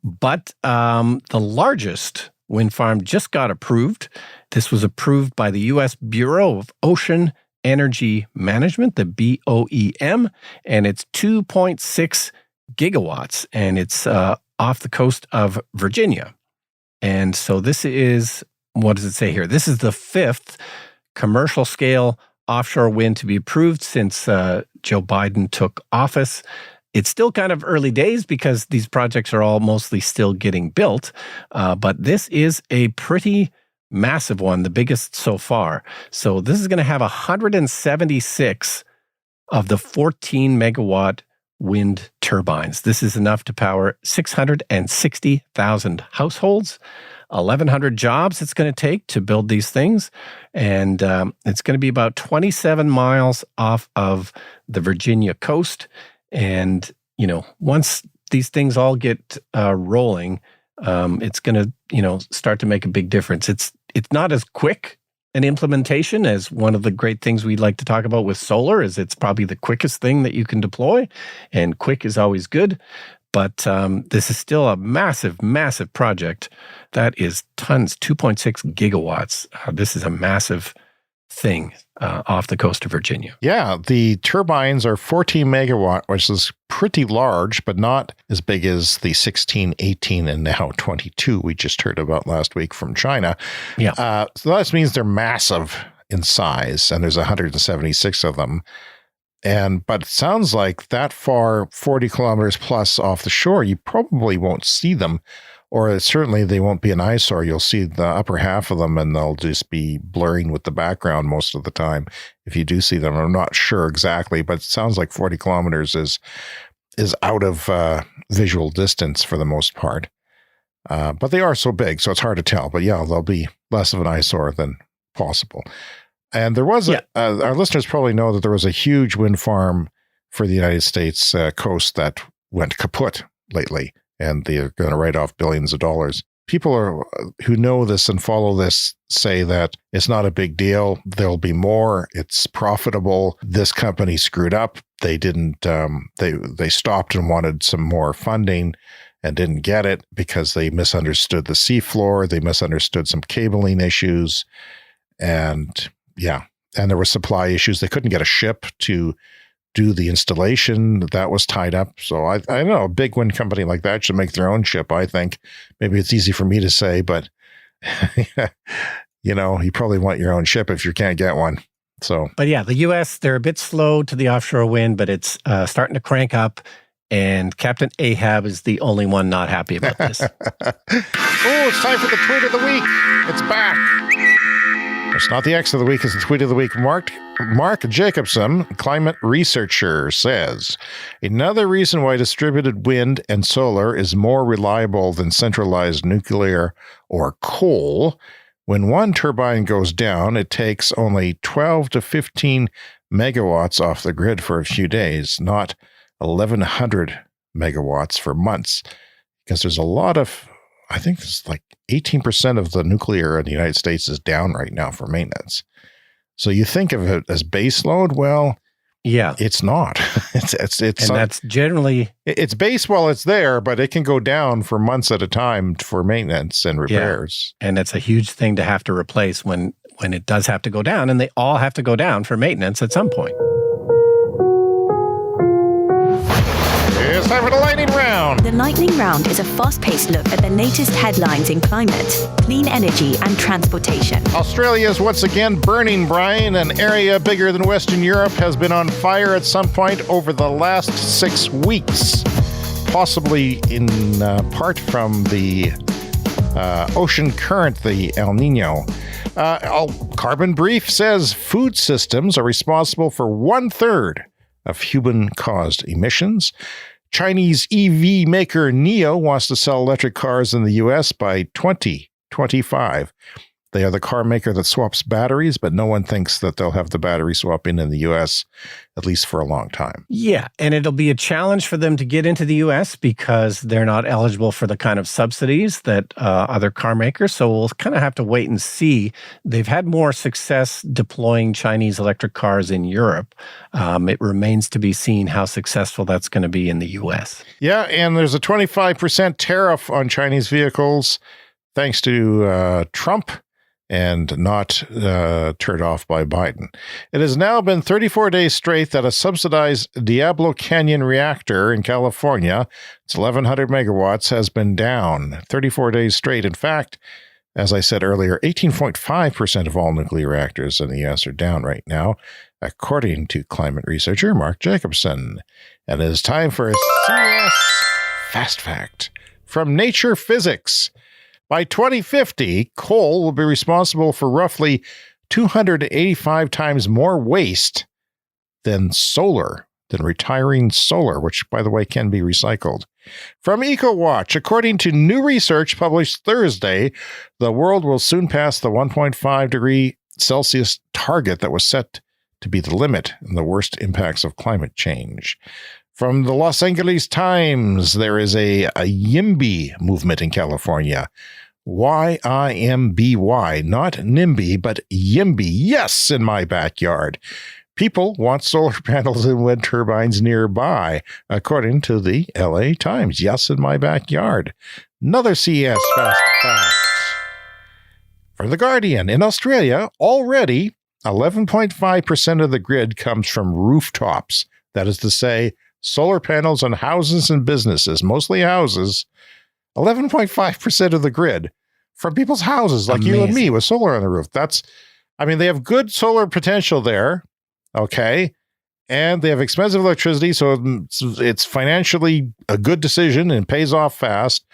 but the largest wind farm just got approved. This was approved by the U.S. Bureau of Ocean Energy Management, the BOEM, and it's 2.6 gigawatts, and it's off the coast of Virginia. And so this is, what does it say here? This is the 5th commercial scale offshore wind to be approved since Joe Biden took office. It's still kind of early days because these projects are all mostly still getting built, but this is a pretty massive one, the biggest so far. So this is going to have 176 of the 14 megawatt wind turbines. This is enough to power 660,000 households, 1,100 jobs it's going to take to build these things. And it's going to be about 27 miles off of the Virginia coast. And, once these things all get rolling, it's going to, start to make a big difference. It's not as quick an implementation as one of the great things we like to talk about with solar is it's probably the quickest thing that you can deploy, and quick is always good. But this is still a massive, massive project. That is tons, 2.6 gigawatts. This is a massive thing off the coast of Virginia. Yeah, the turbines are 14 megawatt, which is pretty large, but not as big as the 16, 18, and now 22 we just heard about last week from China. Yeah. So that means they're massive in size, and there's 176 of them. But it sounds like that far, 40 kilometers plus off the shore, you probably won't see them, or certainly they won't be an eyesore. You'll see the upper half of them, and they'll just be blurring with the background most of the time if you do see them. I'm not sure exactly, but it sounds like 40 kilometers is out of visual distance for the most part. But they are so big, so it's hard to tell. But yeah, they'll be less of an eyesore than possible. And there was our listeners probably know that there was a huge wind farm for the United States coast that went kaput lately, and they're going to write off billions of dollars. People who know this and follow this say that it's not a big deal. There'll be more. It's profitable. This company screwed up. They didn't. They stopped and wanted some more funding and didn't get it because they misunderstood the seafloor. They misunderstood some cabling issues, and there were supply issues. They couldn't get a ship to do the installation. That was tied up. So I don't know, a big wind company like that should make their own ship, I think. Maybe it's easy for me to say, but you probably want your own ship if you can't get one. So, but yeah, the U.S., they're a bit slow to the offshore wind, but it's starting to crank up. And Captain Ahab is the only one not happy about this. It's time for the tweet of the week. It's back. It's not the X of the week, it's the tweet of the week. Mark Jacobson, climate researcher, says, another reason why distributed wind and solar is more reliable than centralized nuclear or coal. When one turbine goes down, it takes only 12 to 15 megawatts off the grid for a few days, not 1,100 megawatts for months, because there's a lot of, I think it's like 18% of the nuclear in the United States is down right now for maintenance. So you think of it as base load? Well, yeah, it's not. It's that's generally it's base while it's there, but it can go down for months at a time for maintenance and repairs. Yeah. And it's a huge thing to have to replace when it does have to go down, and they all have to go down for maintenance at some point. It's time for the lightning round. The lightning round is a fast-paced look at the latest headlines in climate, clean energy, and transportation. Australia is once again burning, Brian. An area bigger than Western Europe has been on fire at some point over the last 6 weeks, possibly in part from the ocean current, the El Nino. Carbon Brief says food systems are responsible for 1/3 of human-caused emissions. Chinese EV maker NIO wants to sell electric cars in the U.S. by 2025. They are the car maker that swaps batteries, but no one thinks that they'll have the battery swapping in the U.S., at least for a long time. Yeah, and it'll be a challenge for them to get into the U.S. because they're not eligible for the kind of subsidies that other car makers. So we'll kind of have to wait and see. They've had more success deploying Chinese electric cars in Europe. It remains to be seen how successful that's going to be in the U.S. Yeah, and there's a 25% tariff on Chinese vehicles thanks to Trump, and not turned off by Biden. It has now been 34 days straight that a subsidized Diablo Canyon reactor in California, it's 1,100 megawatts, has been down 34 days straight. In fact, as I said earlier, 18.5% of all nuclear reactors in the U.S. are down right now. according to climate researcher Mark Jacobson. And it is time for a CS Fast Fact from Nature Physics. By 2050, coal will be responsible for roughly 285 times more waste than retiring solar, which, by the way, can be recycled. From EcoWatch, according to new research published Thursday, the world will soon pass the 1.5 degree Celsius target that was set to be the limit in the worst impacts of climate change. From the Los Angeles Times, there is a YIMBY movement in California. YIMBY, not NIMBY, but YIMBY. Yes, in my backyard. People want solar panels and wind turbines nearby, according to the LA Times. Yes, in my backyard. Another CS Fast Fact. For The Guardian, in Australia, already 11.5% of the grid comes from rooftops. That is to say, solar panels on houses and businesses, mostly houses. 11.5% of the grid from people's houses, like you and me, with solar on the roof. They have good solar potential there. Okay. And they have expensive electricity, so it's financially a good decision and pays off fast.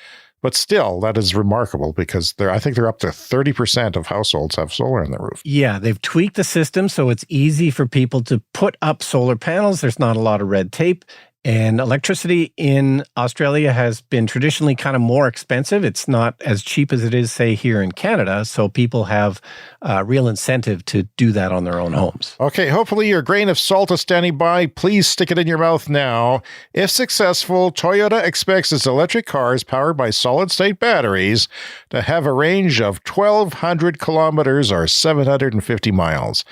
But still, that is remarkable because I think they're up to 30% of households have solar on the roof. Yeah, they've tweaked the system so it's easy for people to put up solar panels. There's not a lot of red tape. And electricity in Australia has been traditionally kind of more expensive. It's not as cheap as it is, say, here in Canada. So people have a real incentive to do that on their own homes. Okay, hopefully your grain of salt is standing by. Please stick it in your mouth now. If successful, Toyota expects its electric cars powered by solid-state batteries to have a range of 1,200 kilometers or 750 miles.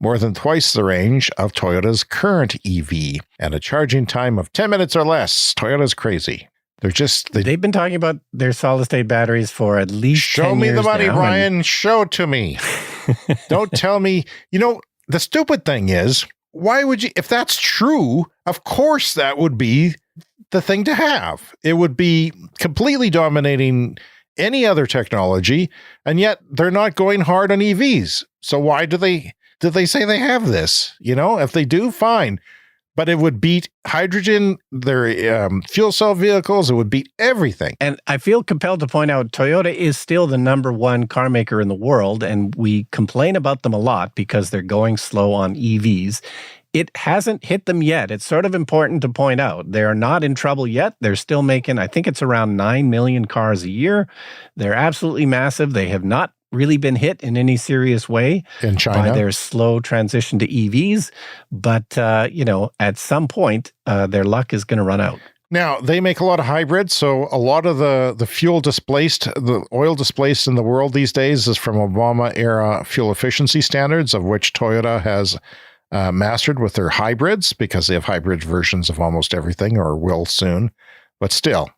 More than twice the range of Toyota's current EV, and a charging time of 10 minutes or less. Toyota's crazy. They've been talking about their solid-state batteries for at least 10 years now. Show me the money, Brian. Show it to me. Don't tell me. The stupid thing is, why would you, if that's true, of course that would be the thing to have. It would be completely dominating any other technology, and yet they're not going hard on EVs. So why do they say they have this? If they do, fine. But it would beat hydrogen, their fuel cell vehicles. It would beat everything. And I feel compelled to point out Toyota is still the number one car maker in the world. And we complain about them a lot because they're going slow on EVs. It hasn't hit them yet. It's sort of important to point out. They're not in trouble yet. They're still making, I think it's around 9 million cars a year. They're absolutely massive. They have not really been hit in any serious way in China by their slow transition to EVs. But, at some point, their luck is going to run out. Now, they make a lot of hybrids, so a lot of the fuel displaced, the oil displaced in the world these days is from Obama-era fuel efficiency standards, of which Toyota has mastered with their hybrids, because they have hybrid versions of almost everything, or will soon. But still,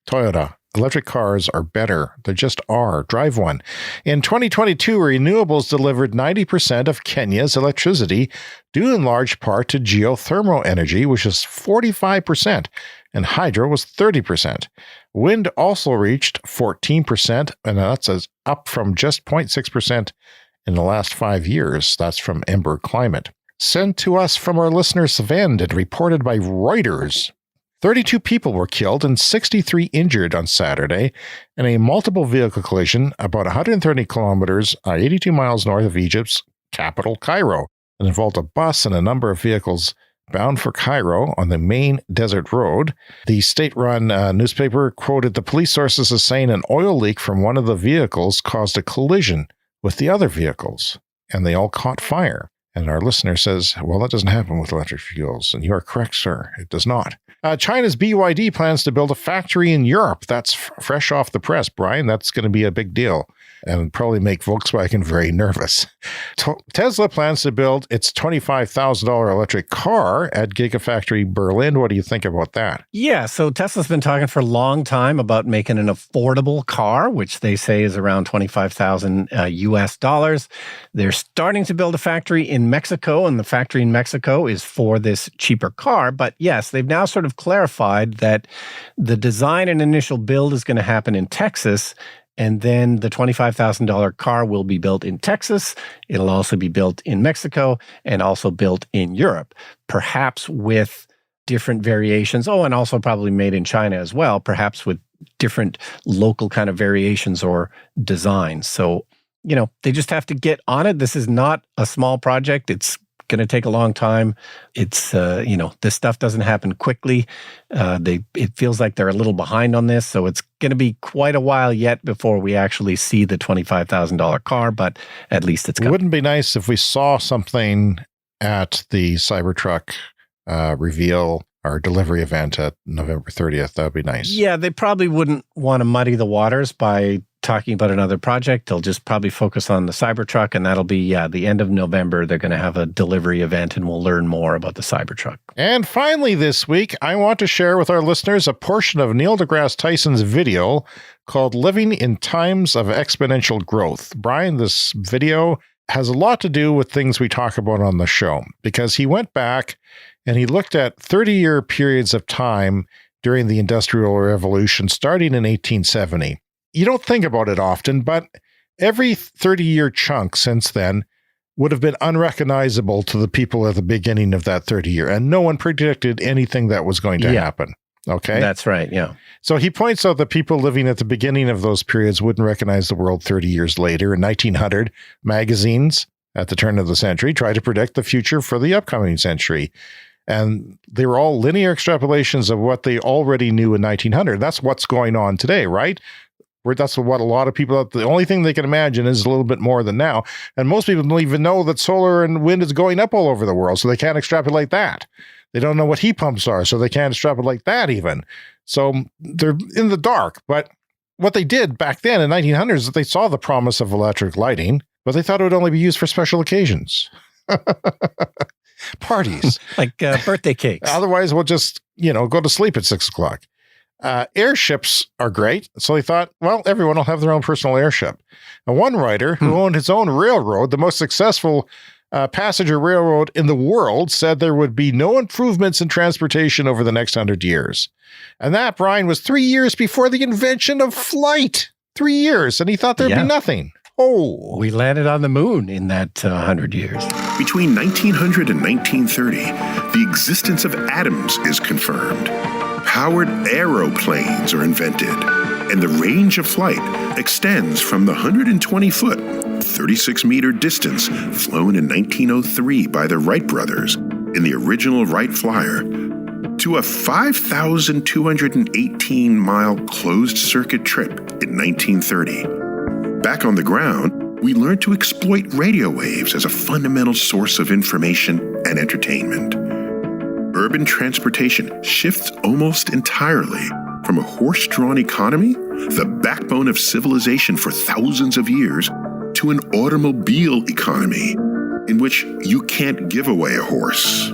Toyota, electric cars are better. They just are. Drive one. In 2022, renewables delivered 90% of Kenya's electricity, due in large part to geothermal energy, which is 45%, and hydro was 30%. Wind also reached 14%, and that's up from just 0.6% in the last 5 years. That's from Ember Climate. Sent to us from our listener Svend and reported by Reuters. 32 people were killed and 63 injured on Saturday in a multiple vehicle collision about 130 kilometers, 82 miles north of Egypt's capital, Cairo. It involved a bus and a number of vehicles bound for Cairo on the main desert road. The state-run newspaper quoted the police sources as saying an oil leak from one of the vehicles caused a collision with the other vehicles, and they all caught fire. And our listener says, well, that doesn't happen with electric fuels. And you are correct, sir. It does not. China's BYD plans to build a factory in Europe. That's fresh off the press, Brian. That's going to be a big deal and probably make Volkswagen very nervous. Tesla plans to build its $25,000 electric car at Gigafactory Berlin. What do you think about that? Yeah, so Tesla's been talking for a long time about making an affordable car, which they say is around $25,000 US dollars. They're starting to build a factory in Mexico, and the factory in Mexico is for this cheaper car. But yes, they've now sort of clarified that the design and initial build is going to happen in Texas, And then the $25,000 car will be built in Texas. It'll also be built in Mexico and also built in Europe, perhaps with different variations. Oh, and also probably made in China as well, perhaps with different local kind of variations or designs. So, they just have to get on it. This is not a small project. It's going to take a long time. It's, this stuff doesn't happen quickly. It feels like they're a little behind on this. So it's going to be quite a while yet before we actually see the $25,000 car, but at least it's coming. It wouldn't be nice if we saw something at the Cybertruck reveal or delivery event at November 30th. That would be nice. Yeah, they probably wouldn't want to muddy the waters by talking about another project. They'll just probably focus on the Cybertruck, and that'll be, the end of November. They're going to have a delivery event, and we'll learn more about the Cybertruck. And finally this week, I want to share with our listeners a portion of Neil deGrasse Tyson's video called Living in Times of Exponential Growth. Brian, this video has a lot to do with things we talk about on the show, because he went back and he looked at 30-year periods of time during the Industrial Revolution, starting in 1870. You don't think about it often, but every 30-year chunk since then would have been unrecognizable to the people at the beginning of that 30-year, and no one predicted anything that was going to happen. Okay? That's right, yeah. So he points out that people living at the beginning of those periods wouldn't recognize the world 30 years later. In 1900, magazines at the turn of the century tried to predict the future for the upcoming century. And they were all linear extrapolations of what they already knew in 1900. That's what's going on today, right? That's what a lot of people, the only thing they can imagine is a little bit more than now. And most people don't even know that solar and wind is going up all over the world, so they can't extrapolate that. They don't know what heat pumps are, so they can't extrapolate that even. So they're in the dark. But what they did back then in 1900s is that they saw the promise of electric lighting, but they thought it would only be used for special occasions. Parties. Like birthday cakes. Otherwise, we'll just, go to sleep at 6 o'clock. Airships are great. So they thought, well, everyone will have their own personal airship. And one writer who owned his own railroad, the most successful passenger railroad in the world, said there would be no improvements in transportation over the next 100 years. And that, Brian, was 3 years before the invention of flight. 3 years. And he thought there'd be nothing. Oh, we landed on the moon in that 100 years. Between 1900 and 1930, the existence of atoms is confirmed. Powered aeroplanes are invented, and the range of flight extends from the 120-foot, 36-meter distance flown in 1903 by the Wright brothers in the original Wright Flyer to a 5,218-mile closed-circuit trip in 1930. Back on the ground, we learned to exploit radio waves as a fundamental source of information and entertainment. Urban transportation shifts almost entirely from a horse-drawn economy, the backbone of civilization for thousands of years, to an automobile economy in which you can't give away a horse.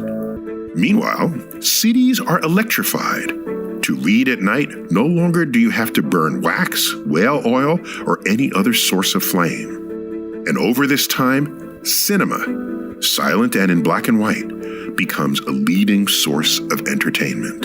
Meanwhile, cities are electrified. To read at night, no longer do you have to burn wax, whale oil, or any other source of flame. And over this time, cinema, silent and in black and white, becomes a leading source of entertainment.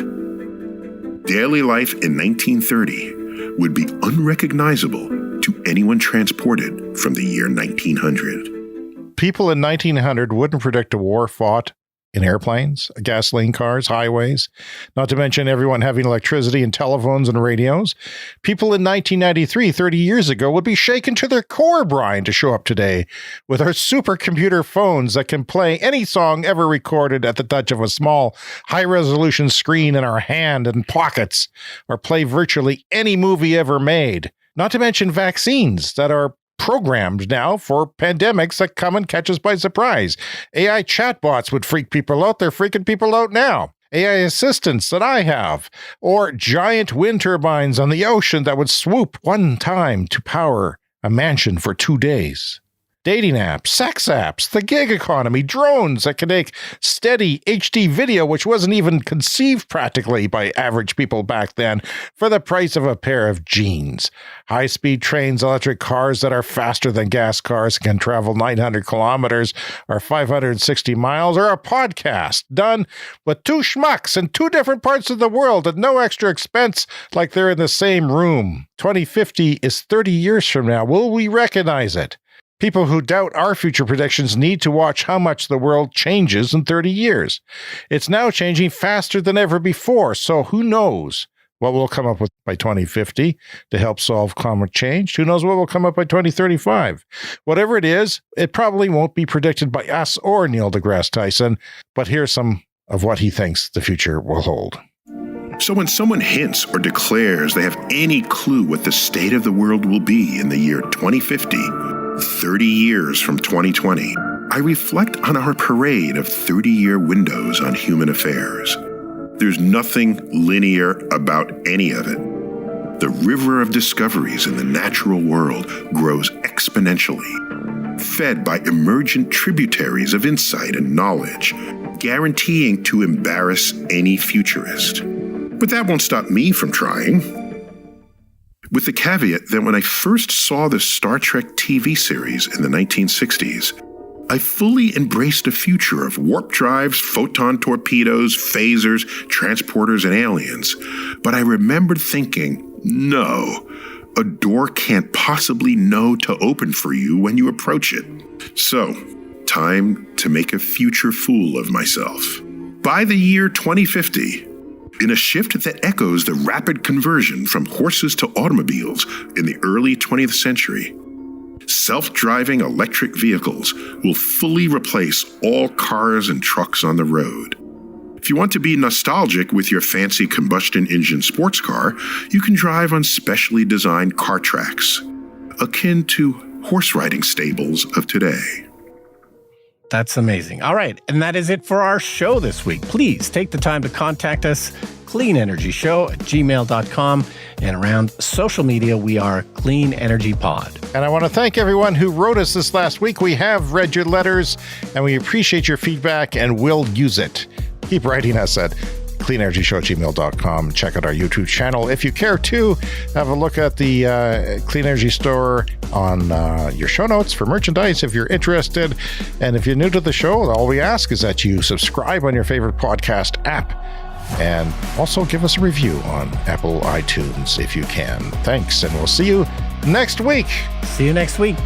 Daily life in 1930 would be unrecognizable to anyone transported from the year 1900. People in 1900 wouldn't predict a war fought in airplanes, gasoline cars, highways, not to mention everyone having electricity and telephones and radios. People in 1993, 30 years ago, would be shaken to their core, Brian, to show up today with our supercomputer phones that can play any song ever recorded at the touch of a small, high-resolution screen in our hand and pockets, or play virtually any movie ever made. Not to mention vaccines that are programmed now for pandemics that come and catch us by surprise. AI chatbots would freak people out. They're freaking people out now. AI assistants that I have, or giant wind turbines on the ocean that would swoop one time to power a mansion for 2 days. dating apps, sex apps, the gig economy, drones that can take steady HD video, which wasn't even conceived practically by average people back then, for the price of a pair of jeans. High-speed trains, electric cars that are faster than gas cars, can travel 900 kilometers or 560 miles, or a podcast done with two schmucks in two different parts of the world at no extra expense, like they're in the same room. 2050 is 30 years from now. Will we recognize it? People who doubt our future predictions need to watch how much the world changes in 30 years. It's now changing faster than ever before, so who knows what we'll come up with by 2050 to help solve climate change? Who knows what will come up by 2035? Whatever it is, it probably won't be predicted by us or Neil deGrasse Tyson, but here's some of what he thinks the future will hold. So when someone hints or declares they have any clue what the state of the world will be in the year 2050, 30 years from 2020, I reflect on our parade of 30-year windows on human affairs. There's nothing linear about any of it. The river of discoveries in the natural world grows exponentially, fed by emergent tributaries of insight and knowledge, guaranteeing to embarrass any futurist. But that won't stop me from trying. With the caveat that when I first saw the Star Trek TV series in the 1960s, I fully embraced a future of warp drives, photon torpedoes, phasers, transporters, and aliens. But I remembered thinking, no, a door can't possibly know to open for you when you approach it. So, time to make a future fool of myself. By the year 2050, in a shift that echoes the rapid conversion from horses to automobiles in the early 20th century, self-driving electric vehicles will fully replace all cars and trucks on the road. If you want to be nostalgic with your fancy combustion engine sports car, you can drive on specially designed car tracks, akin to horse riding stables of today. That's amazing. All right. And that is it for our show this week. Please take the time to contact us, cleanenergyshow@gmail.com. And around social media, we are Clean Energy Pod. And I want to thank everyone who wrote us this last week. We have read your letters, and we appreciate your feedback, and will use it. Keep writing us at cleanenergyshow@gmail.com. Check out our YouTube channel. If you care to, have a look at the Clean Energy store on your show notes for merchandise if you're interested. And if you're new to the show, all we ask is that you subscribe on your favorite podcast app. And also give us a review on Apple iTunes if you can. Thanks, and we'll see you next week. See you next week.